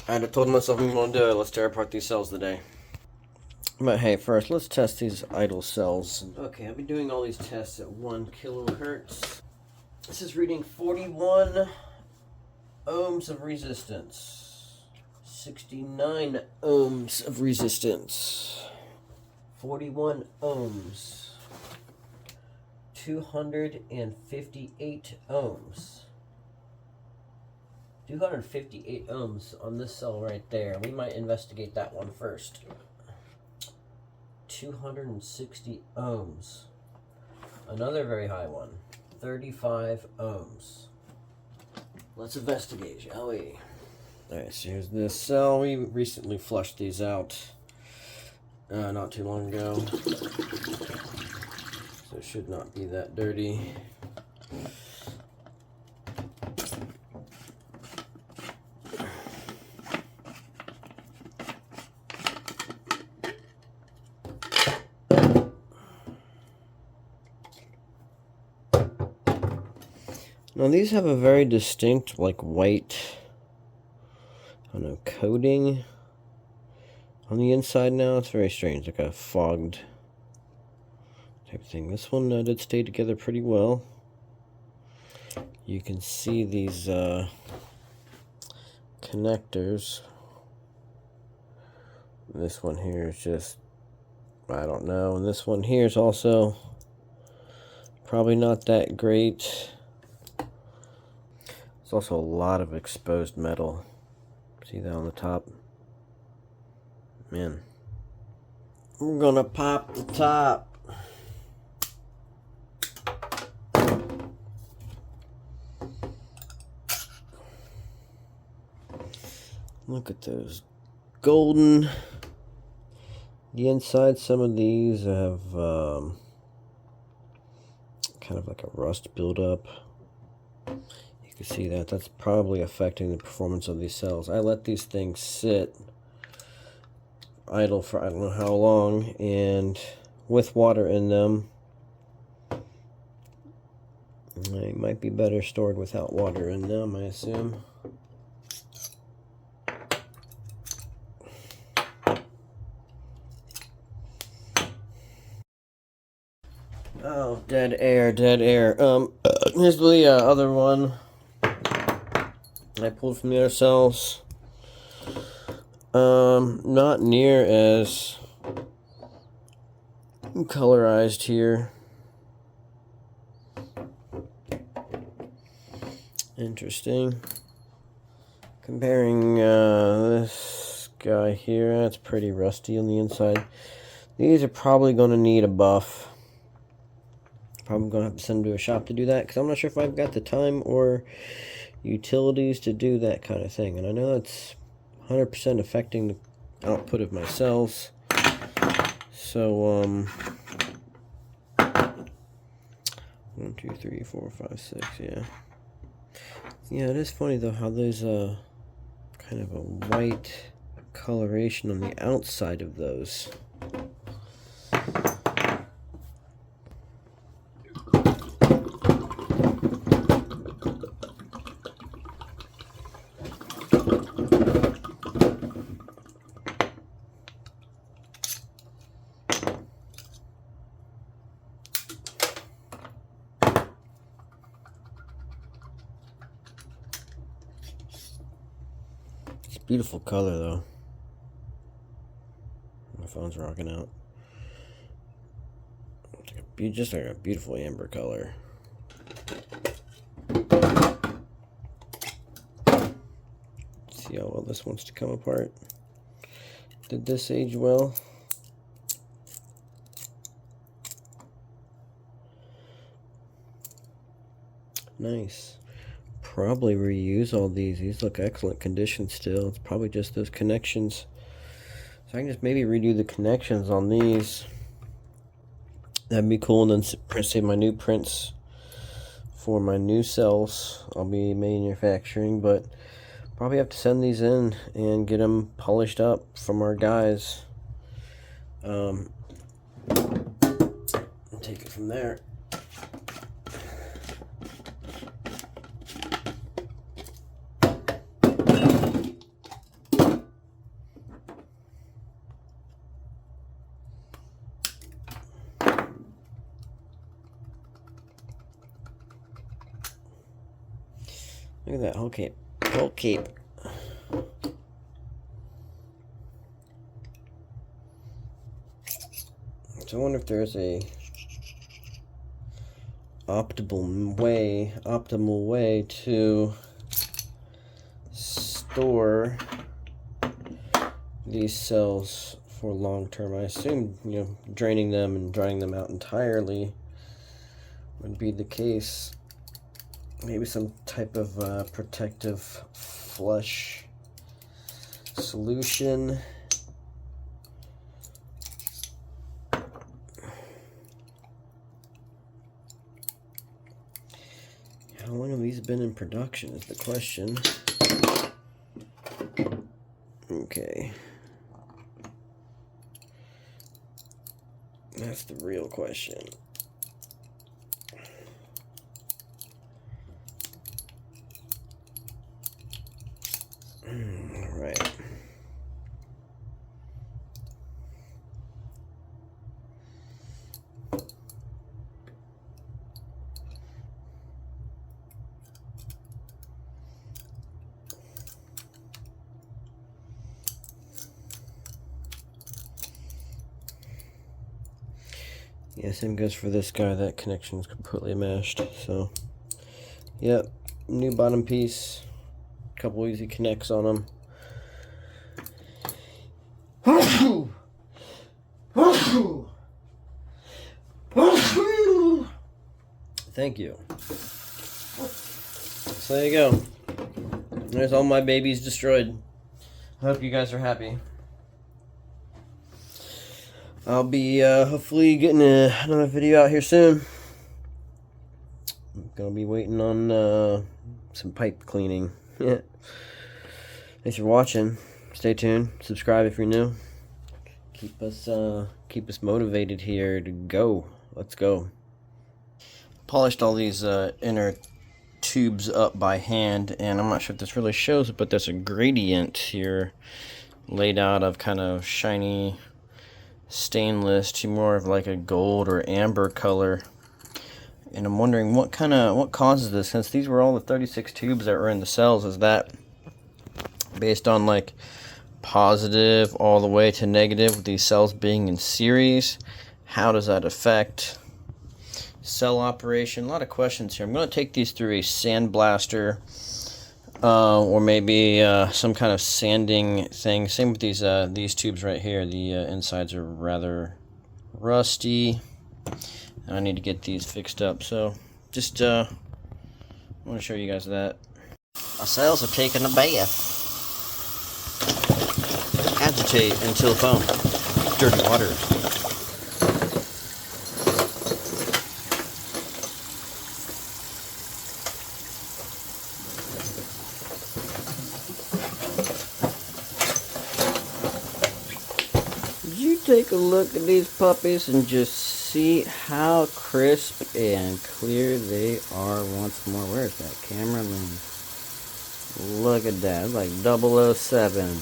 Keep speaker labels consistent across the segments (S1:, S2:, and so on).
S1: I had told myself I'm going to do it. Let's tear apart these cells today. But hey, first, let's test these idle cells. Okay, I've been doing all these tests at 1 kilohertz. This is reading 41 ohms of resistance. 69 ohms of resistance. 41 ohms. 258 ohms. 258 ohms on this cell right there. We might investigate that one first. 260 ohms. Another very high one. 35 ohms. Let's investigate, shall we? Alright, so here's this cell. We recently flushed these out not too long ago. So it should not be that dirty. Now these have a very distinct, like, white, I don't know, coating on the inside now. It's very strange, like a fogged type of thing. This one did stay together pretty well. You can see these connectors. This one here is just, I don't know. And this one here is also probably not that great. There's also a lot of exposed metal. See that on the top? Man. We're gonna pop the top. Look at those golden. The inside, some of these have kind of like a rust buildup. You can see that. That's probably affecting the performance of these cells. I let these things sit idle for I don't know how long, and with water in them. They might be better stored without water in them, I assume. Oh, dead air, dead air. Here's the other one I pulled from the other cells. Not near as colorized here. Interesting. Comparing this guy here, that's pretty rusty on the inside. These are probably going to need a buff. Probably going to have to send them to a shop to do that, because I'm not sure if I've got the time or utilities to do that kind of thing. And I know that's 100% affecting the output of my cells. So, 1, 2, 3, 4, 5, 6, yeah. Yeah, it is funny though how there's a kind of a white coloration on the outside of those. Beautiful color though. My phone's rocking out. It's like just like a beautiful amber color. See how well this wants to come apart. Did this age well? Nice. Probably reuse all these. These look excellent condition still. It's probably just those connections. So I can just maybe redo the connections on these. That'd be cool. And then save my new prints for my new cells I'll be manufacturing. But probably have to send these in and get them polished up from our guys. And take it from there. Look at that whole cape. Whole cape. So I wonder if there's a optimal way to store these cells for long term. I assume, draining them and drying them out entirely would be the case. Maybe some type of protective flush solution. How long have these been in production is the question. Okay. That's the real question. All right. Yeah, same goes for this guy. That connection is completely mashed. So, yep, new bottom piece. Couple easy connects on them. Thank you. So there you go. There's all my babies destroyed. I hope you guys are happy. I'll be hopefully getting another video out here soon. I'm gonna be waiting on some pipe cleaning. Thanks for watching. Stay tuned. Subscribe if you're new. Keep us motivated here to go. Let's go. Polished all these inner tubes up by hand, and I'm not sure if this really shows it, but there's a gradient here laid out of kind of shiny stainless to more of like a gold or amber color. And I'm wondering what causes this, since these were all the 36 tubes that were in the cells. Is that based on like positive all the way to negative with these cells being in series? How does that affect cell operation? A lot of questions here. I'm going to take these through a sandblaster or maybe some kind of sanding thing. Same with these tubes right here. The insides are rather rusty. I need to get these fixed up. So just I want to show you guys that. Our cells are taking a bath. Agitate until foam. Dirty water. You take a look at these puppies and just see how crisp and clear they are once more. Where's that camera lens? Look at that. It's like 007.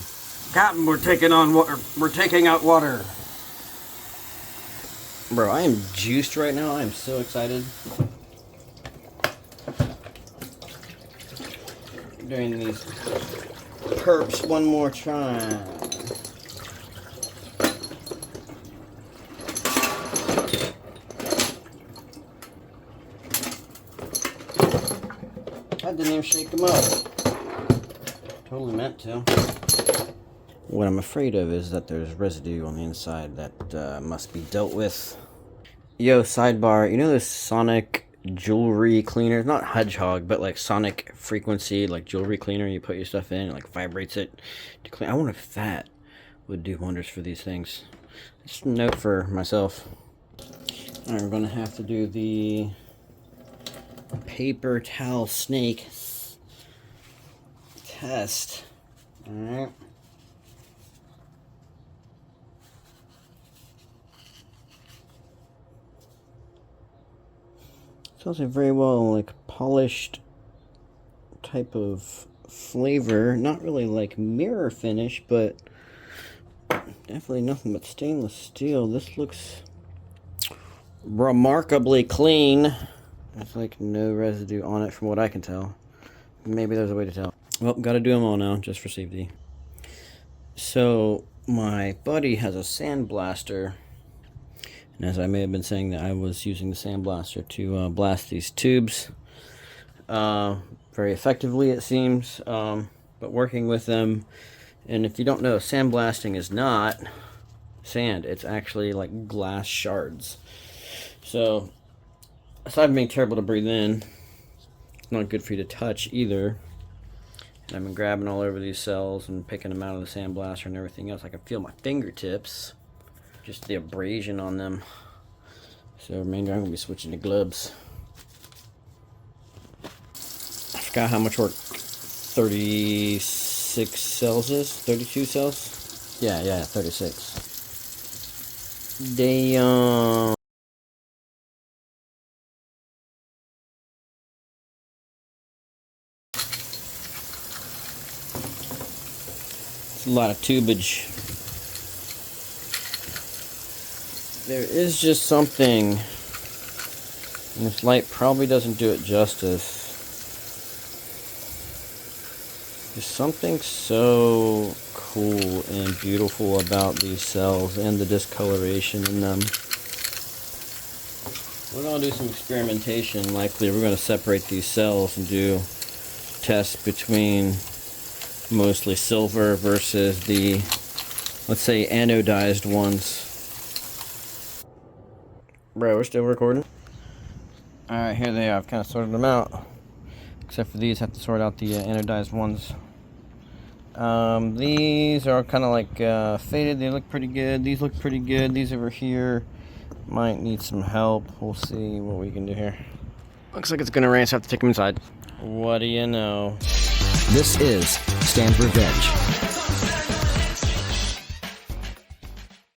S1: Captain, we're taking on water. We're taking out water. Bro, I am juiced right now. I am so excited. Doing these perps one more time. I didn't even shake them up. Totally meant to. What I'm afraid of is that there's residue on the inside that must be dealt with. Yo, sidebar, you know this sonic jewelry cleaner? Not hedgehog, but like sonic frequency, like jewelry cleaner. You put your stuff in, it like vibrates it to clean. I wonder if that would do wonders for these things. Just a note for myself. Alright, we're gonna have to do the paper towel snake test. Alright. It's also very well like polished type of flavor. Not really like mirror finish, but definitely nothing but stainless steel. This looks remarkably clean. There's like no residue on it from what I can tell. Maybe there's a way to tell. Well, gotta do them all now, just for safety. So, my buddy has a sandblaster. And as I may have been saying, that I was using the sandblaster to blast these tubes. Very effectively, it seems. But working with them, and if you don't know, sandblasting is not sand. It's actually like glass shards. So, aside from being terrible to breathe in, it's not good for you to touch either. And I've been grabbing all over these cells and picking them out of the sandblaster and everything else. I can feel my fingertips, just the abrasion on them. So remainder, I'm going to be switching to gloves. I forgot how much work 36 cells is? 32 cells? Yeah, 36. Damn. It's a lot of tubage. There is just something, and this light probably doesn't do it justice. There's something so cool and beautiful about these cells and the discoloration in them. We're going to do some experimentation. Likely we're going to separate these cells and do tests between mostly silver versus the, let's say, anodized ones. Bro, we're still recording. Alright, here they are. I've kind of sorted them out. Except for these, I have to sort out the anodized ones. These are kind of like faded. They look pretty good. These look pretty good. These over here might need some help. We'll see what we can do here. Looks like it's going to rain, so I have to take them inside. What do you know?
S2: This is Stand Revenge.